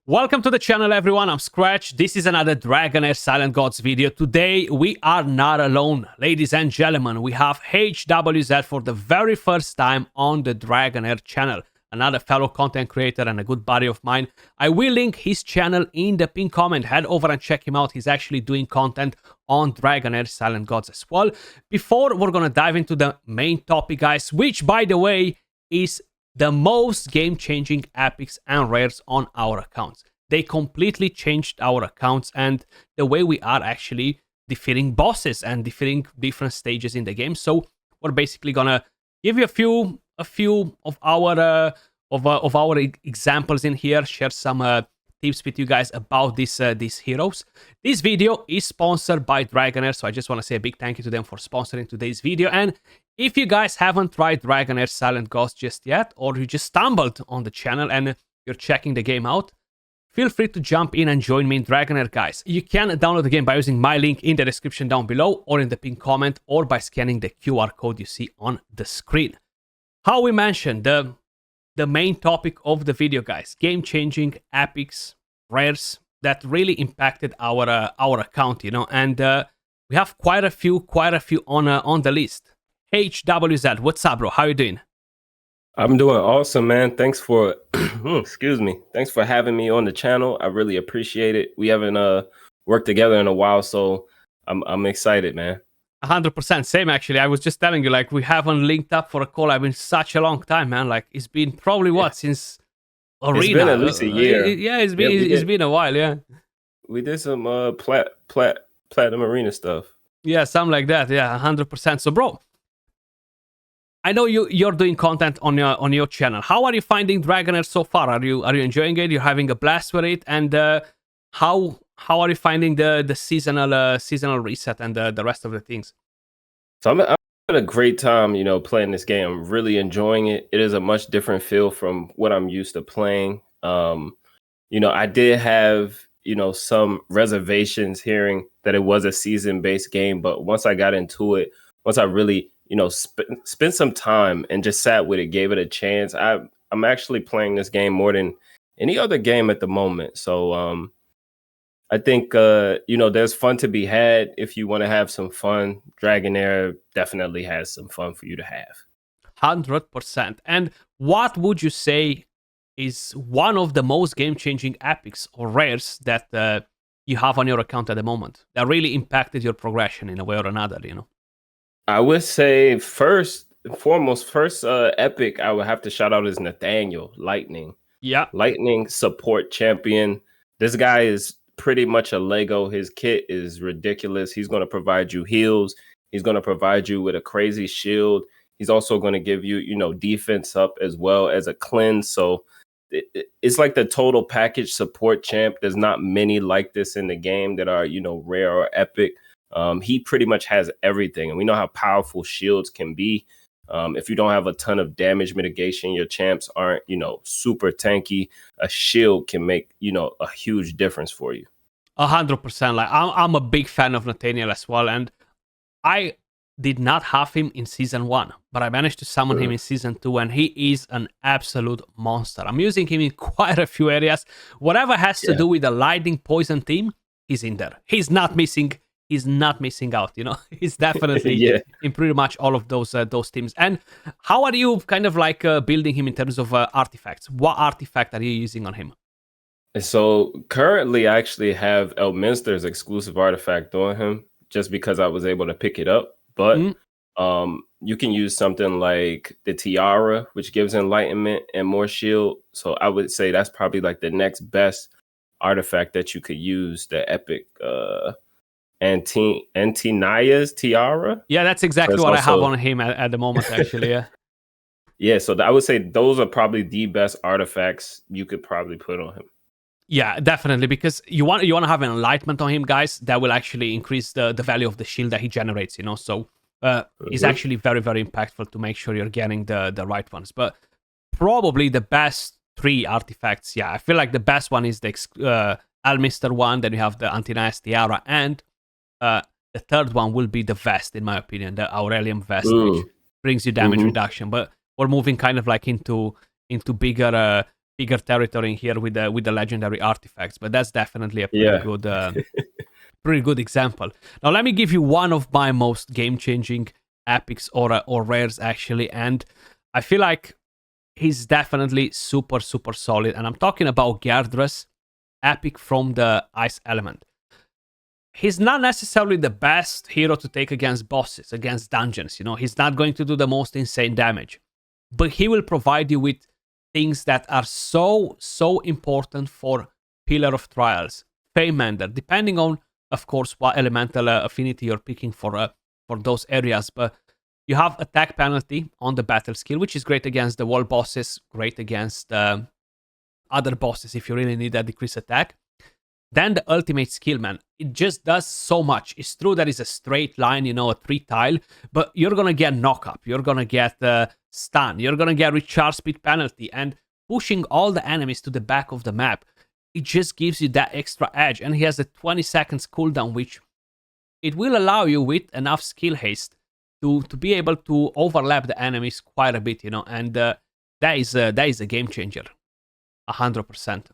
Welcome to the channel, everyone. I'm Skratch. This is another Dragonheir Silent Gods video. Today, we are not alone. Ladies and gentlemen, we have HWZ for the very first time on the Dragonheir channel. Another fellow content creator and a good buddy of mine. I will link his channel in the pinned comment. Head over and check him out. He's actually doing content on Dragonheir Silent Gods as well. Before we're going to dive into the main topic, guys, which, by the way, is the most game-changing epics and rares on our accounts. They completely changed our accounts and the way we are actually defeating bosses and defeating different stages in the game. So we're basically gonna give you a few of our examples in here, share some tips with you guys about these heroes. This video is sponsored by Dragonheir, so I just want to say a big thank you to them for sponsoring today's video. And if you guys haven't tried Dragonheir Silent Ghost just yet, or you just stumbled on the channel and you're checking the game out, feel free to jump in and join me in Dragonheir, guys. You can download the game by using my link in the description down below, or in the pinned comment, or by scanning the QR code you see on the screen. How we mentioned, the main topic of the video, guys, game-changing epics, rares that really impacted our account, you know, and we have quite a few on the list. HWZ, what's up, bro? How you doing? I'm doing awesome, man. Thanks for excuse me. Thanks for having me on the channel. I really appreciate it. We haven't worked together in a while, so I'm excited, man. 100%. Same, actually. I was just telling you, like, we haven't linked up for a call. I've been such a long time, man. Like, it's been probably since Arena. It's been at least a year. It's been a while. Yeah. We did some platinum arena stuff. Yeah, something like that. Yeah, 100%. So, bro, I know you're doing content on your channel. How are you finding Dragonheir so far? Are you enjoying it? You're having a blast with it? And how are you finding the seasonal reset and the rest of the things? So I'm having a great time, you know, playing this game. I'm really enjoying it. It is a much different feel from what I'm used to playing. You know, I did have, you know, some reservations hearing that it was a season-based game, but once I got into it, once I really, you know, spent some time and just sat with it, gave it a chance, I'm actually playing this game more than any other game at the moment. So I think, you know, there's fun to be had if you want to have some fun. Dragonheir definitely has some fun for you to have. 100%. And what would you say is one of the most game-changing epics or rares that you have on your account at the moment that really impacted your progression in a way or another, you know? I would say first epic I would have to shout out is Nathaniel, Lightning. Yeah. Lightning support champion. This guy is pretty much a Lego. His kit is ridiculous. He's going to provide you heals. He's going to provide you with a crazy shield. He's also going to give you, you know, defense up as well as a cleanse. So it's like the total package support champ. There's not many like this in the game that are, you know, rare or epic. He pretty much has everything. And we know how powerful shields can be. If you don't have a ton of damage mitigation, your champs aren't, you know, super tanky. A shield can make, you know, a huge difference for you. 100%. Like, I'm a big fan of Nathaniel as well. And I did not have him in season 1, but I managed to summon him in season 2, and he is an absolute monster. I'm using him in quite a few areas. Whatever has to do with the lightning poison team, he's in there. He's not missing out, you know. He's definitely in pretty much all of those teams. And how are you kind of like building him in terms of artifacts? What artifact are you using on him? So currently I actually have Elminster's exclusive artifact on him just because I was able to pick it up. But you can use something like the Tiara, which gives enlightenment and more shield. So I would say that's probably like the next best artifact that you could use, the epic Antinaya's Tiara. Yeah, that's exactly what I have on him at the moment, actually. Yeah. Yeah, so I would say those are probably the best artifacts you could probably put on him. Yeah, definitely, because you want to have an enlightenment on him, guys, that will actually increase the value of the shield that he generates, you know. So it's actually very, very impactful to make sure you're getting the right ones. But probably the best 3 artifacts, yeah, I feel like the best one is the Elminster one, then you have the Antinaya's Tiara, and the third one will be the vest, in my opinion, the Aurelium vest, which brings you damage reduction. But we're moving kind of like into bigger bigger territory in here with the legendary artifacts, but that's definitely a Yeah. pretty good example. Now let me give you one of my most game-changing epics or rares actually, and I feel like he's definitely super solid. And I'm talking about Gerdras, epic from the Ice Element. He's not necessarily the best hero to take against bosses, against dungeons. He's not going to do the most insane damage, but he will provide you with things that are so important for Pillar of Trials, Feymender, depending on, of course, what elemental affinity you're picking for those areas. But you have attack penalty on the battle skill, which is great against the wall bosses, great against other bosses if you really need that decreased attack. Then the ultimate skill, man, it just does so much. It's true that it's a straight line, a 3 tile, but you're gonna get knock up, you're gonna get stun, you're gonna get recharge speed penalty, and pushing all the enemies to the back of the map. It just gives you that extra edge, and he has a 20 seconds cooldown, which it will allow you with enough skill haste to be able to overlap the enemies quite a bit, and that is a game changer, 100%.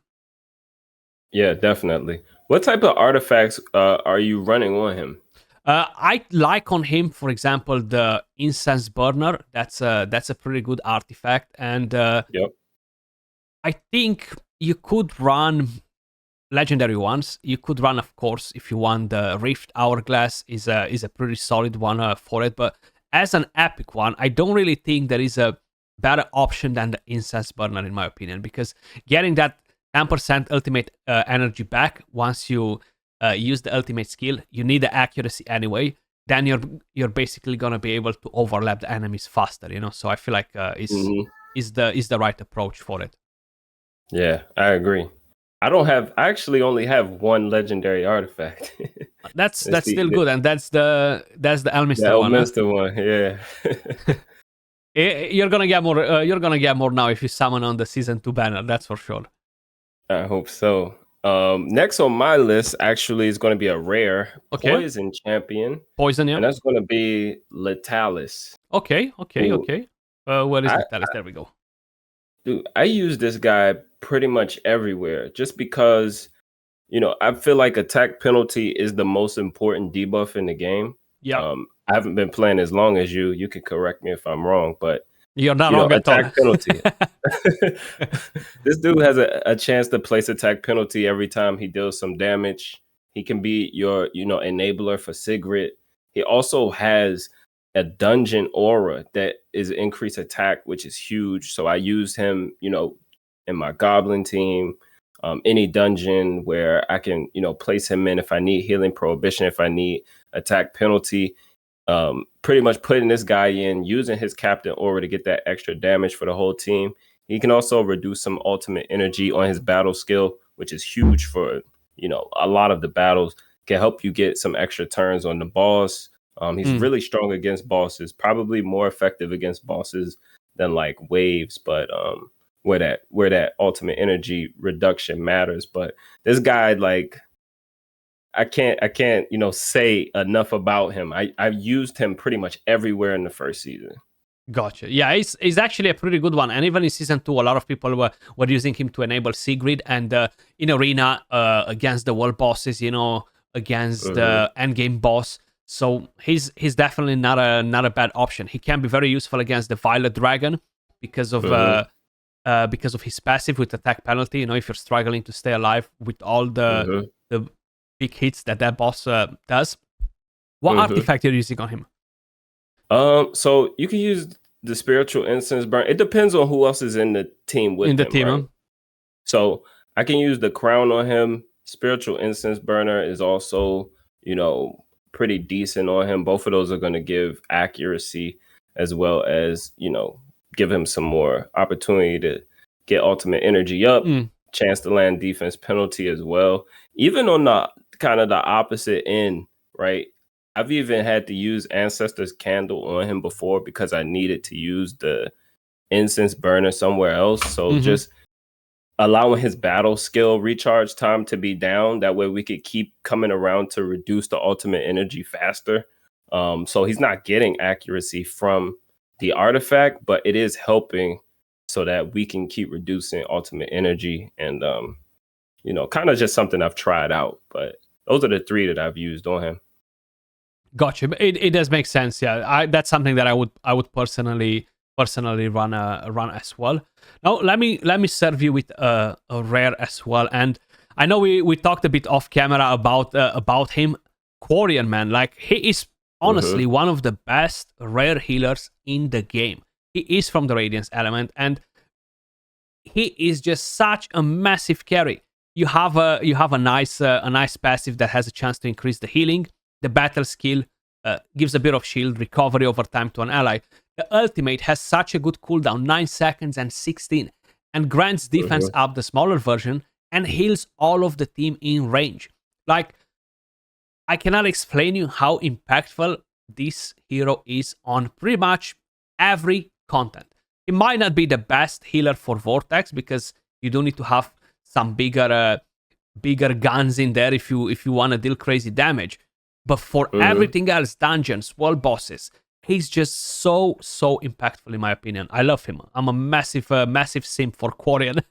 Yeah, definitely. What type of artifacts are you running on him? I like on him, for example, the Incense Burner. That's a pretty good artifact, and Yep. I think you could run legendary ones. You could run, of course, if you want, the Rift Hourglass is a pretty solid one for it. But as an epic one, I don't really think there is a better option than the Incense Burner, in my opinion, because getting that 10% ultimate energy back once you use the ultimate skill, you need the accuracy anyway. Then you're basically gonna be able to overlap the enemies faster, So I feel like is the right approach for it. Yeah, I agree. I actually only have one legendary artifact. That's still good, and that's the Elminster the one. Elminster one, yeah. You're gonna get more. You're gonna get more now if you summon on the season 2 banner. That's for sure. I hope so. Next on my list actually is going to be a rare poison champion. Poison, yeah. And that's going to be Letalis. Okay. Where is Letalis? There we go. Dude, I use this guy pretty much everywhere just because, I feel like attack penalty is the most important debuff in the game. Yeah. I haven't been playing as long as you. You can correct me if I'm wrong, but you're not wrong at all. Attack penalty. This dude has a chance to place attack penalty every time he deals some damage. He can be your, enabler for Sigrid. He also has a dungeon aura that is increased attack, which is huge. So I used him, in my goblin team. Any dungeon where I can, place him in if I need healing prohibition, if I need attack penalty. Pretty much putting this guy in, using his captain aura to get that extra damage for the whole team. He can also reduce some ultimate energy on his battle skill, which is huge for, a lot of the battles. Can help you get some extra turns on the boss. He's really strong against bosses, probably more effective against bosses than like waves, but where that ultimate energy reduction matters. But this guy, like, I can't, say enough about him. I used him pretty much everywhere in the first season. Gotcha. Yeah, he's actually a pretty good one. And even in season 2, a lot of people were using him to enable Sigrid and in arena against the world bosses, against the endgame boss. So he's definitely not a bad option. He can be very useful against the Violet Dragon because of his passive with attack penalty. If you're struggling to stay alive with all the big hits that boss does. What artifact are you using on him? So you can use the spiritual incense burn. It depends on who else is in the team with him. Right? So I can use the crown on him. Spiritual incense burner is also, pretty decent on him. Both of those are going to give accuracy as well as, give him some more opportunity to get ultimate energy up. Chance to land defense penalty as well. Even on the kind of the opposite end, right? I've even had to use Ancestor's Candle on him before because I needed to use the incense burner somewhere else. So just allowing his battle skill recharge time to be down. That way we could keep coming around to reduce the ultimate energy faster. So he's not getting accuracy from the artifact, but it is helping so that we can keep reducing ultimate energy. And kind of just something I've tried out. But those are the 3 that I've used on him. Gotcha. It does make sense. Yeah, that's something that I would personally run as well. Now let me serve you with a rare as well. And I know we talked a bit off camera about him. Quarian, man, like he is honestly one of the best rare healers in the game. He is from the Radiance element, and he is just such a massive carry. You have a nice passive that has a chance to increase the healing. The battle skill gives a bit of shield recovery over time to an ally. The ultimate has such a good cooldown, 9 seconds and 16, and grants defense up the smaller version and heals all of the team in range. Like, I cannot explain you how impactful this hero is on pretty much every content. It might not be the best healer for Vortex because you do need to have some bigger guns in there if you want to deal crazy damage. But for everything else, dungeons, world bosses, he's just so impactful in my opinion. I love him. I'm a massive simp for Quarian.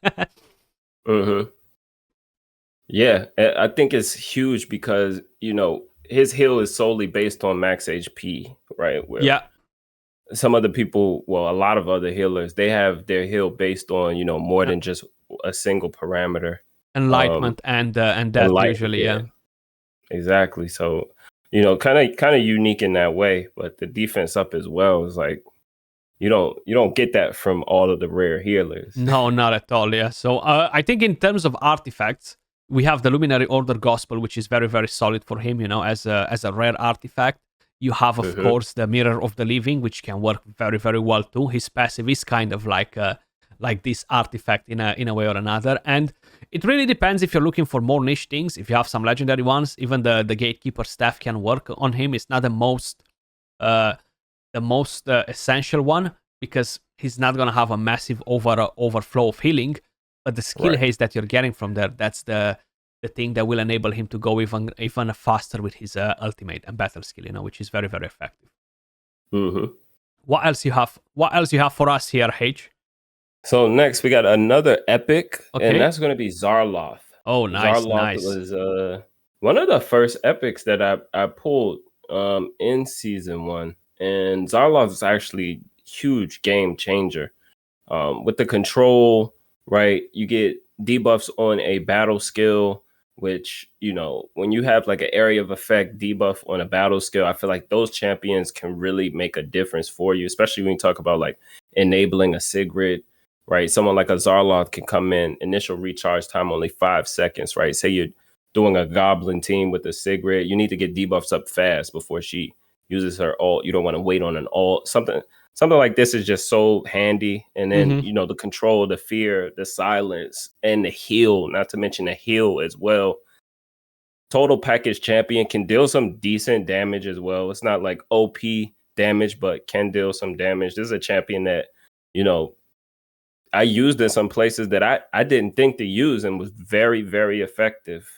Yeah, I think it's huge because, his heal is solely based on max HP, right? Where some other people, well, a lot of other healers, they have their heal based on, more than just a single parameter. Enlightenment and that usually, yeah. Exactly. So, kind of unique in that way, but the defense up as well is like, you don't get that from all of the rare healers. No, not at all. Yeah. So I think in terms of artifacts, we have the Luminary Order Gospel, which is very, very solid for him, as a rare artifact. You have, of course, the Mirror of the Living, which can work very, very well too. His passive is kind of like this artifact in a way or another. And it really depends if you're looking for more niche things. If you have some legendary ones, even the Gatekeeper staff can work on him. It's not the most essential one because he's not gonna have a massive overflow of healing. But the skill haste that you're getting from there, that's the thing that will enable him to go even faster with his ultimate and battle skill, which is very, very effective. What else you have? What else you have for us here, H? So next we got another epic, and that's going to be Zarof. Oh, nice, Zarof was one of the first epics that I pulled in season 1, and Zarof is actually huge game changer. With the control, right? You get debuffs on a battle skill, which, when you have like an area of effect debuff on a battle skill, I feel like those champions can really make a difference for you, especially when you talk about like enabling a Sigrid, right? Someone like a Zarof can come in, initial recharge time only 5 seconds, right? Say you're doing a goblin team with a Sigrid, you need to get debuffs up fast before she uses her ult. You don't want to wait on an ult. Something like this is just so handy. And then, the control, the fear, the silence, and the heal, not to mention the heal as well. Total package champion, can deal some decent damage as well. It's not like OP damage, but can deal some damage. This is a champion that, I used in some places that I didn't think to use and was very, very effective.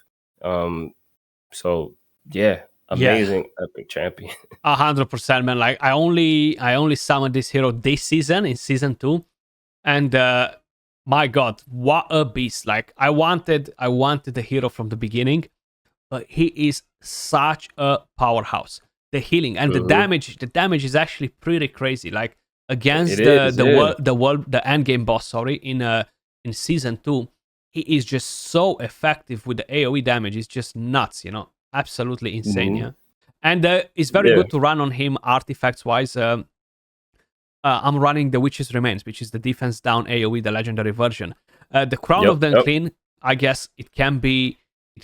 So yeah, amazing epic champion. 100%, man. Like I only summoned this hero this season in season 2, and my God, what a beast! Like I wanted the hero from the beginning, but he is such a powerhouse. The healing and the damage is actually pretty crazy. Like against the end game boss, in season 2, he is just so effective with the AoE damage. It's just nuts, absolutely insane. Yeah. And it's very good to run on him artifacts wise. I'm running the Witch's Remains, which is the defense down AoE, the legendary version. The Crown of the Unclean, I guess it can be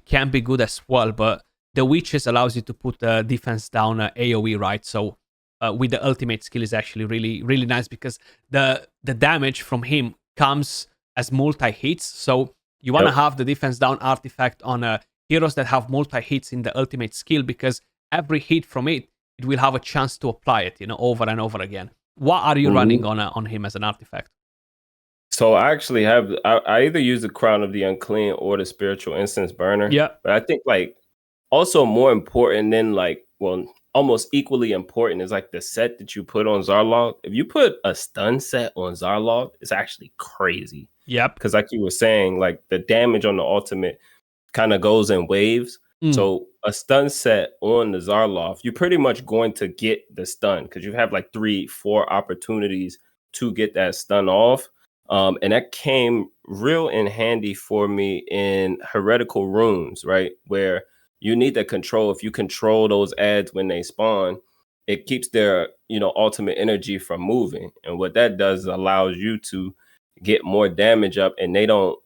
good as well, but the Witches allows you to put defense down AoE, right? So with the ultimate skill is actually really, really nice because the damage from him comes as multi-hits. So you want to have the defense down artifact on heroes that have multi-hits in the ultimate skill because every hit from it will have a chance to apply it, over and over again. What are you running on him as an artifact? So I actually have, I either use the Crown of the Unclean or the Spiritual Incense Burner. Yeah. But I think like also more important than like, well, almost equally important is like the set that you put on Zarlov. If you put a stun set on Zarlov, it's actually crazy. Yep. Because like you were saying, like the damage on the ultimate kind of goes in waves. So a stun set on the Zarlov, you're pretty much going to get the stun because you have like 3-4 opportunities to get that stun off. And that came real in handy for me in heretical runes, right? Where you need to control, if you control those ads when they spawn, it keeps their, ultimate energy from moving. And what that does is allows you to get more damage up, and they don't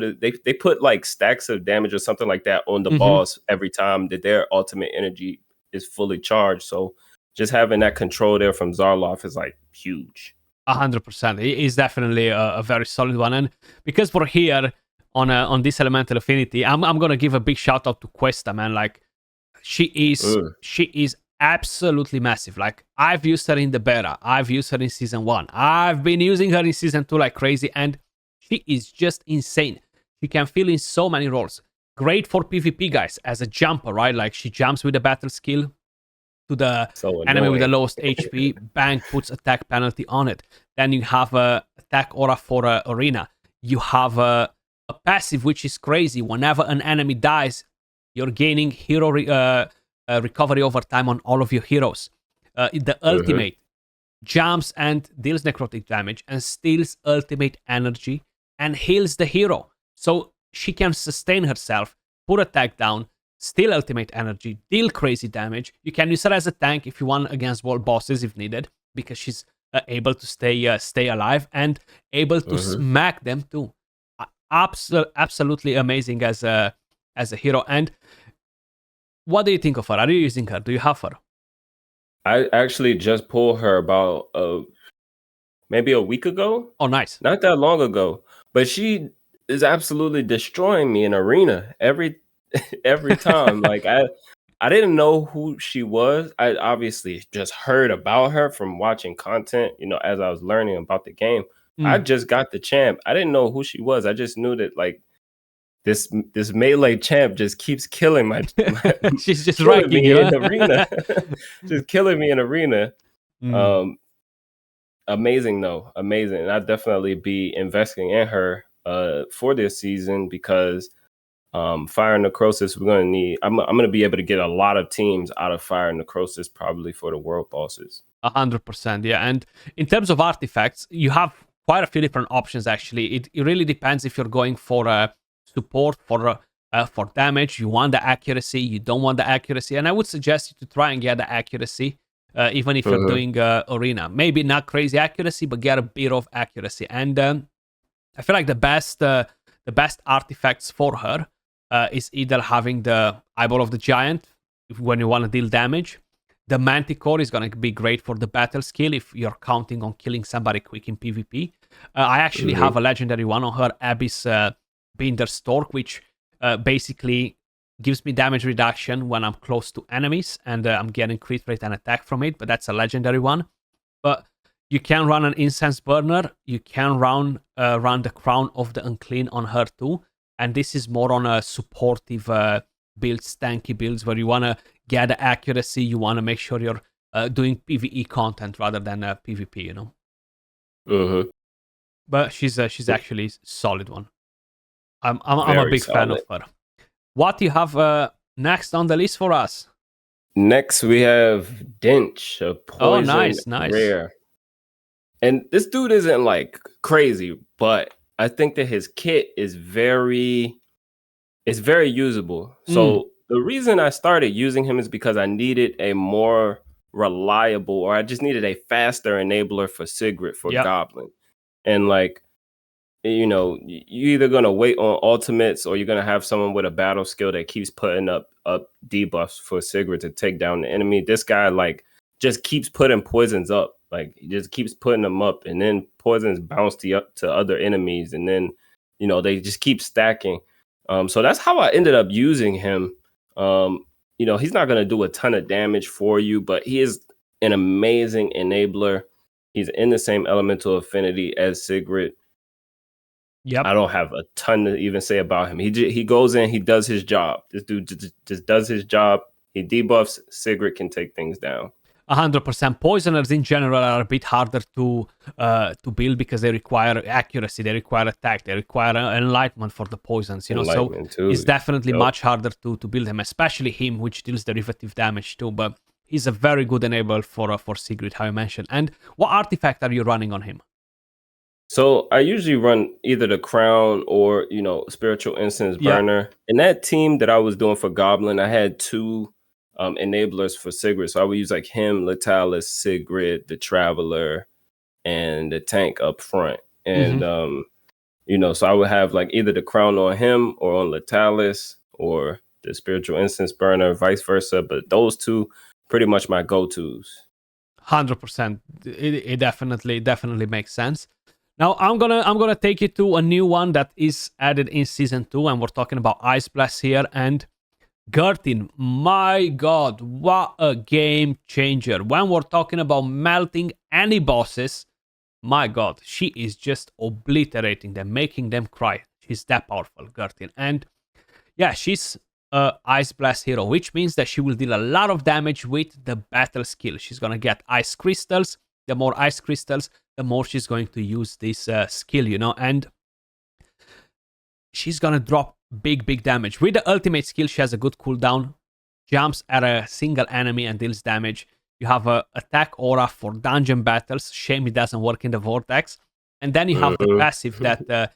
they put like stacks of damage or something like that on the boss every time that their ultimate energy is fully charged. So just having that control there from Zarlov is like huge. 100%. It is definitely a very solid one. And because we're here on this elemental affinity, I'm gonna give a big shout out to Questa, man. Like she is absolutely massive. Like I've used her in the beta, I've used her in season 1, I've been using her in season 2 like crazy, and she is just insane. She can fill in so many roles. Great for PvP, guys, as a jumper, right? Like she jumps with the battle skill to the enemy with the lowest HP, bang, puts attack penalty on it. Then you have a attack aura for arena. You have a passive which is crazy. Whenever an enemy dies, you're gaining hero recovery over time on all of your heroes. The ultimate jumps and deals necrotic damage and steals ultimate energy and heals the hero. So she can sustain herself, put attack down, steal ultimate energy, deal crazy damage. You can use her as a tank if you want against world bosses if needed, because she's able to stay alive and able to smack them too. Absolutely amazing as a hero. And what do you think of her? Are you using her? Do you have her? I actually just pulled her about maybe a week ago. Oh, nice. Not that long ago. But she is absolutely destroying me in arena every time. Like I didn't know who she was. I obviously just heard about her from watching content, as I was learning about the game. I just got the champ. I didn't know who she was. I just knew that like this melee champ just keeps killing my she's just wrecking you in arena. Just killing me in arena. Amazing though. Amazing. And I'd definitely be investing in her for this season because Fire Necrosis, we're gonna need. I'm gonna be able to get a lot of teams out of Fire Necrosis probably for the world bosses. 100%, yeah. And in terms of artifacts, you have quite a few different options. Actually, it really depends if you're going for support for damage. You want the accuracy, you don't want the accuracy, and I would suggest you to try and get the accuracy, even if you're doing arena. Maybe not crazy accuracy, but get a bit of accuracy. And I feel like the best artifacts for her is either having the Eyeball of the Giant when you want to deal damage. The Manticore is going to be great for the battle skill if you're counting on killing somebody quick in PvP. I actually have a legendary one on her, Abyss Binder Stork, which basically gives me damage reduction when I'm close to enemies, and I'm getting crit rate and attack from it, but that's a legendary one. But you can run an Incense Burner, you can run the Crown of the Unclean on her too, and this is more on a supportive builds, tanky builds, where you want to get the accuracy, you want to make sure you're doing PvE content rather than PvP, But she's actually a solid one. I'm a big fan of her. What do you have next on the list for us? Next we have Dench, a poison rare. And this dude isn't like crazy, but I think that his kit is very usable. So the reason I started using him is because I needed a more reliable, or I just needed a faster enabler for Sigrid for Goblin. And like, you're either going to wait on ultimates or you're going to have someone with a battle skill that keeps putting up debuffs for Sigrid to take down the enemy. This guy like just keeps putting poisons up. Like he just keeps putting them up, and then poisons bounce to other enemies, and then they just keep stacking. So that's how I ended up using him. He's not going to do a ton of damage for you, but he is an amazing enabler. He's in the same elemental affinity as Sigrid. Yep. I don't have a ton to even say about him. He goes in, he does his job. This dude just does his job. he debuffs, Sigrid can take things down. 100%. Poisoners in general are a bit harder to build because they require accuracy, they require attack, they require enlightenment for the poisons, you know. So Too. it's definitely much harder to build him, especially him, which deals derivative damage too. But he's a very good enabler for Sigrid, how you mentioned. And what artifact are you running on him? So I usually run either the Crown or, Spiritual Incense Burner. In that team that I was doing for Goblin, I had two enablers for Sigrid. So I would use like him, Letalis, Sigrid, the Traveler, and the tank up front. And, so I would have like either the Crown on him or on Letalis or the Spiritual Incense Burner, vice versa. But those two, pretty much my go-tos. 100%. It definitely makes sense. Now I'm gonna take you to a new one that is added in season 2, and we're talking about Ice Blast here. And Gertin, my god, what a game changer. When we're talking about melting any bosses, my god, she is just obliterating them, making them cry. She's that powerful, Gertin. And yeah, she's a Ice Blast hero, which means that she will deal a lot of damage with the battle skill. She's gonna get ice crystals. The more ice crystals, the more she's going to use this skill, you know, and she's gonna drop big damage. With the ultimate skill, she has a good cooldown, jumps at a single enemy and deals damage. You have a attack aura for dungeon battles. Shame it doesn't work in the vortex. And then you have the passive that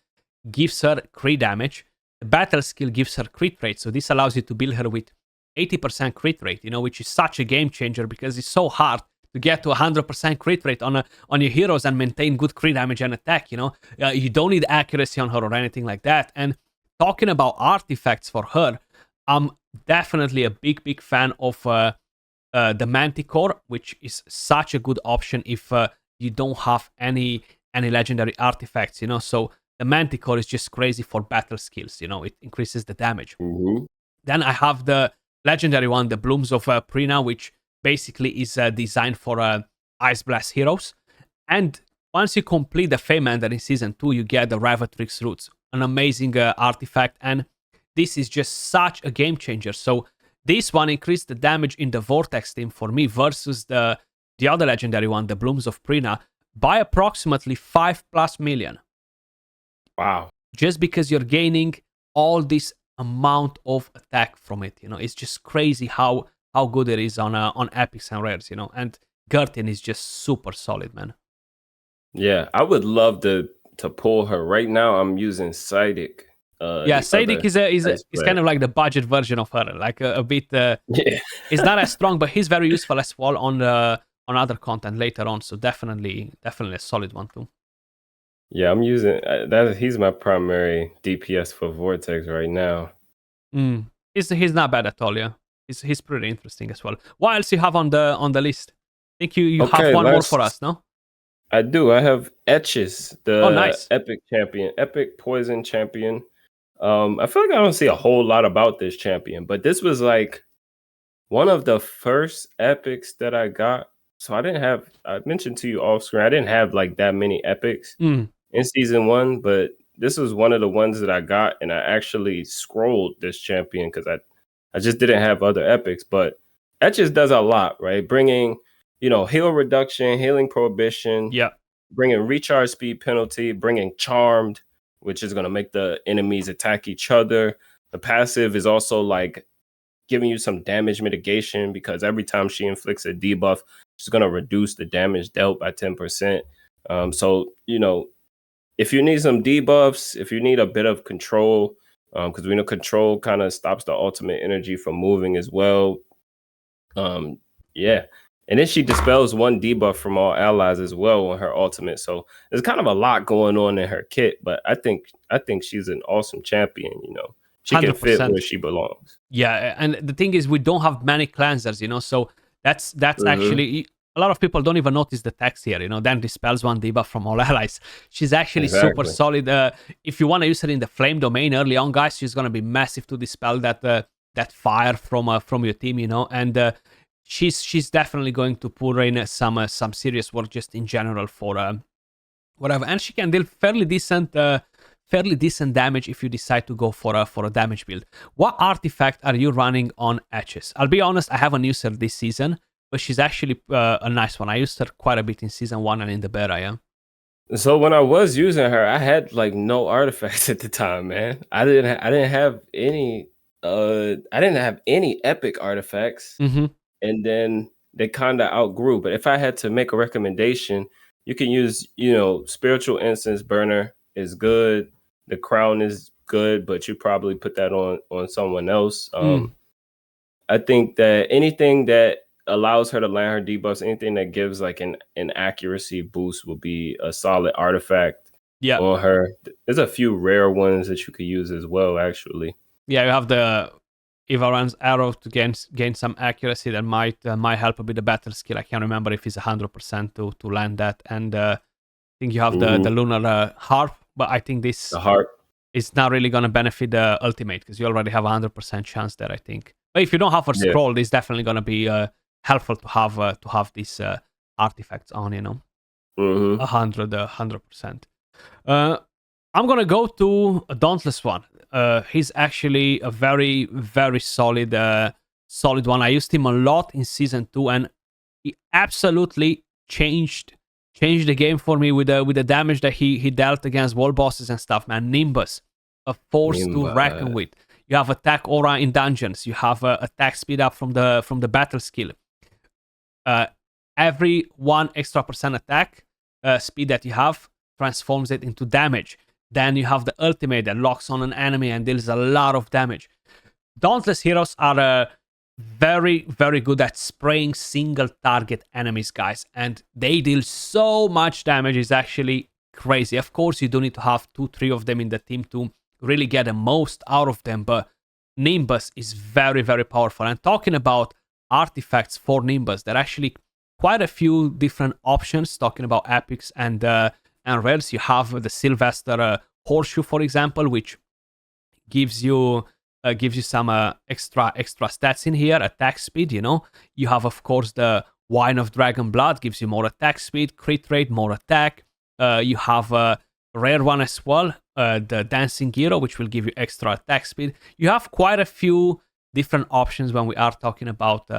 gives her crit damage. The battle skill gives her crit rate, so this allows you to build her with 80% crit rate, you know, which is such a game changer because it's so hard to get to 100% crit rate on your heroes and maintain good crit damage and attack, you know. You don't need accuracy on her or anything like that. And talking about artifacts for her, I'm definitely a big fan of the Manticore, which is such a good option if you don't have any legendary artifacts, you know. So the Manticore is just crazy for battle skills, you know. It increases the damage. Then I have the legendary one, the Blooms of Prina, which basically is designed for Ice Blast heroes. And once you complete the Feymander in season 2, you get the Ravatrix Roots, an amazing artifact, and this is just such a game changer. So this one increased the damage in the Vortex team for me versus the other legendary one, the Blooms of Prina, by approximately 5+ million. Wow. Just because you're gaining all this amount of attack from it, you know. It's just crazy how good it is on epics and rares, you know. And Gertin is just super solid, man. Yeah, I would love to pull her. Right now I'm using Psydic. Psydic is kind of like the budget version of her, like a bit it's not as strong, but he's very useful as well on other content later on. So definitely a solid one too. Yeah, I'm using that. He's my primary DPS for Vortex right now. He's not bad at all. Yeah, he's pretty interesting as well. What else you have on the list? I think you have one more for us, no? I do. I have Etches, the nice. epic champion, epic poison champion. I feel like I don't see a whole lot about this champion, but this was like one of the first epics that I got. So I mentioned to you off screen, I didn't have like that many epics in season 1, but this was one of the ones that I got, and I actually scrolled this champion because I just didn't have other epics. But Etches does a lot, right? Bringing, heal reduction, healing prohibition, bringing recharge speed penalty, bringing charmed, which is going to make the enemies attack each other. The passive is also like giving you some damage mitigation because every time she inflicts a debuff, she's going to reduce the damage dealt by 10%. So, if you need some debuffs, if you need a bit of control, because we know control kind of stops the ultimate energy from moving as well. And then she dispels one debuff from all allies as well on her ultimate. So there's kind of a lot going on in her kit, but I think she's an awesome champion, She 100%. Can fit where she belongs. Yeah, and the thing is, we don't have many cleansers, so that's actually, a lot of people don't even notice the text here, then dispels one debuff from all allies. She's actually super solid. If you want to use her in the flame domain early on, guys, she's going to be massive to dispel that fire from your team, and she's definitely going to pour in some serious work just in general for whatever. And she can deal fairly decent fairly decent damage if you decide to go for a damage build. What artifact are you running on Etches? I'll be honest, I haven't used her this season, but she's actually a nice one. I used her quite a bit in season 1 and in the beta, yeah. So when I was using her, I had like no artifacts at the time, man. I didn't have any epic artifacts. And then they kind of outgrew. But if I had to make a recommendation, you can use, Spiritual Incense Burner is good. The Crown is good, but you probably put that on someone else. I think that anything that allows her to land her debuffs, anything that gives like an accuracy boost will be a solid artifact on her. There's a few rare ones that you could use as well, actually. Yeah, you have the Ivaran's arrow to gain some accuracy that might help a bit the battle skill. I can't remember if it's 100% to land that. And I think you have the lunar harp, but I think this is not really going to benefit the ultimate because you already have 100% chance there, I think. But if you don't have a scroll, it's definitely going to be helpful to have these artifacts on, 100%. I'm gonna go to a Dauntless one. He's actually a very, very solid one. I used him a lot in season 2, and he absolutely changed the game for me with the damage that he dealt against wall bosses and stuff. Man, Nimbus, a force to reckon with. You have attack aura in dungeons. You have attack speed up from the battle skill. Every 1 extra % attack speed that you have transforms it into damage. Then you have the ultimate that locks on an enemy and deals a lot of damage. Dauntless heroes are very, very good at spraying single target enemies, guys. And they deal so much damage. It's actually crazy. Of course, you do need to have 2-3 of them in the team to really get the most out of them. But Nimbus is very, very powerful. And talking about artifacts for Nimbus, there are actually quite a few different options. Talking about epics and rares, you have the Sylvester horseshoe, for example, which gives you some extra stats in here. Attack speed, you have, of course, the Wine of Dragon Blood, gives you more attack speed, crit rate, more attack. You have a rare one as well, the Dancing Hero, which will give you extra attack speed. You have quite a few different options when we are talking about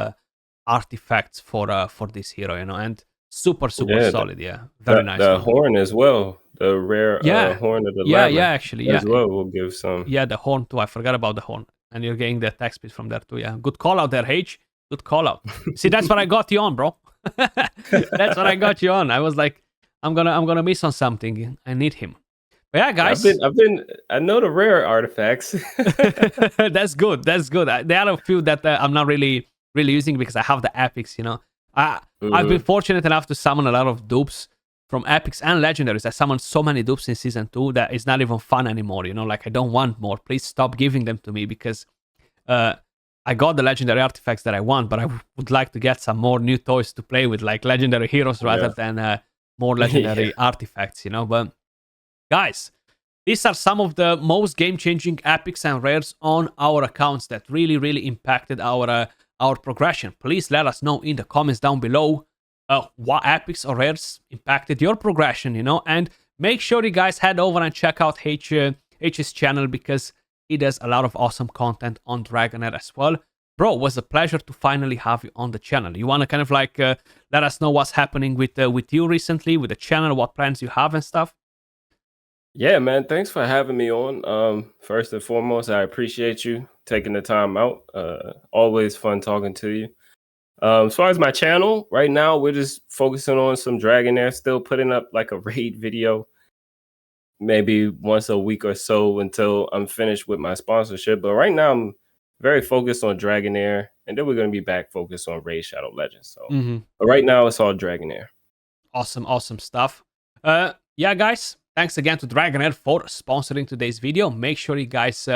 artifacts for this hero, and super solid. Very nice. The horn as well, the rare horn of the actually as well will give some. The horn too. I forgot about the horn, and you're getting the attack speed from there too. Yeah, good call out there, H. Good call out. See, that's what I got you on, bro. That's what I got you on. I was like, I'm gonna miss on something. I need him. But yeah, guys. I know the rare artifacts. That's good. There are a few that I'm not really using because I have the epics. I've been fortunate enough to summon a lot of dupes from epics and legendaries. I summoned so many dupes in season 2 that it's not even fun anymore. Like, I don't want more. Please stop giving them to me because I got the legendary artifacts that I want, but I would like to get some more new toys to play with, like legendary heroes rather than more legendary artifacts. But guys, these are some of the most game-changing epics and rares on our accounts that really, really impacted our progression. Please let us know in the comments down below what epics or rares impacted your progression, and make sure you guys head over and check out H's channel because he does a lot of awesome content on Dragonheir as well. Bro, it was a pleasure to finally have you on the channel. You want to kind of like let us know what's happening with you recently, with the channel, what plans you have and stuff? Yeah, man. Thanks for having me on. First and foremost, I appreciate you taking the time out. Always fun talking to you. As far as my channel, right now, we're just focusing on some Dragonheir, still putting up like a raid video, maybe once a week or so until I'm finished with my sponsorship. But right now, I'm very focused on Dragonheir, and then we're going to be back focused on Raid Shadow Legends. So but right now, it's all Dragonheir. Awesome stuff. Yeah, guys. Thanks again to Dragonheir for sponsoring today's video. Make sure you guys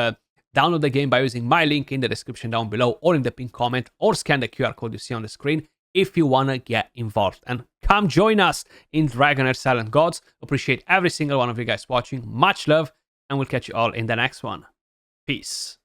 download the game by using my link in the description down below or in the pinned comment, or scan the QR code you see on the screen if you want to get involved. And come join us in Dragonheir Silent Gods. Appreciate every single one of you guys watching. Much love, and we'll catch you all in the next one. Peace.